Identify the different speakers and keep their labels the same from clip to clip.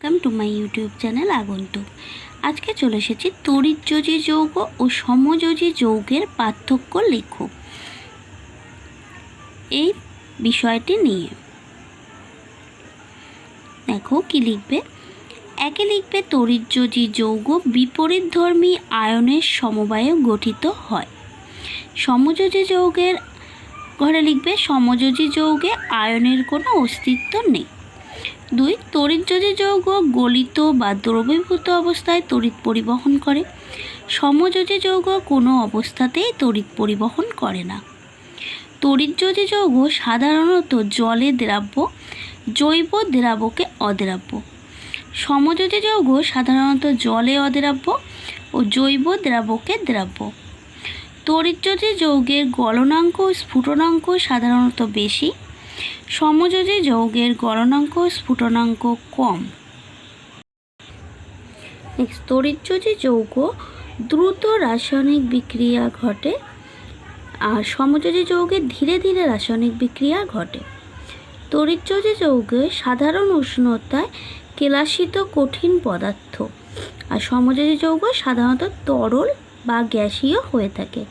Speaker 1: Welcome to my YouTube channel আগন্তুক। আজকে চলে এসেছি তড়িৎযোজী যৌগ ও সমযোজী যৌগের পার্থক্য লেখো এই বিষয়টি নিয়ে। দেখো কি লিখবে। একে লিখবে তড়িৎযোজী যৌগ বিপরীতধর্মী আয়নের সমবায়ে গঠিত হয়। সমযোজী যৌগের ঘরে লিখবে সমযোজী যৌগে আয়নের কোনো অস্তিত্ব নেই। 2. তড়িৎযোজী যৌগ গলিত বা দ্রবীভূত অবস্থায় তড়িৎ পরিবহন করে। সমযোজী যৌগ কোনো অবস্থাতেই তড়িৎ পরিবহন করে না। তড়িৎযোজী যৌগ সাধারণত জলে দ্রাব্য, জৈব দ্রাবকে অদ্রাব্য। সমযোজী যৌগ সাধারণত জলে অদ্রাব্য ও জৈব দ্রাবকে দ্রাব্য। তড়িৎযোজী যৌগের গলনাঙ্ক ও স্ফুটনাঙ্ক সাধারণত বেশি। সমযোজী যৌগের গলনাঙ্ক স্ফুটনাঙ্ক কম। তড়িৎযোজী যৌগ দ্রুত রাসায়নিক বিক্রিয়া ঘটে আর সমযোজী যৌগে ধীরে ধীরে রাসায়নিক বিক্রিয়া ঘটে। তড়িৎযোজী যৌগে সাধারণ উষ্ণতায় কেলাসিত কঠিন পদার্থ আর সমযোজী যৌগ সাধারণত তরল বা গ্যাসীয় হয়ে থাকে।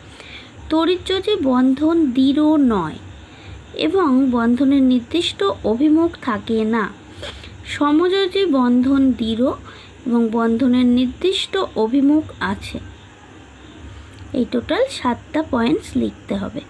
Speaker 1: তড়িৎযোজী বন্ধন দৃঢ় নয় এবং বন্ধনের নির্দিষ্ট অভিমুখ থাকে না। সমযোজী বন্ধন দৃঢ় এবং বন্ধনের নির্দিষ্ট অভিমুখ আছে। এই টোটাল 7টা পয়েন্টস লিখতে হবে।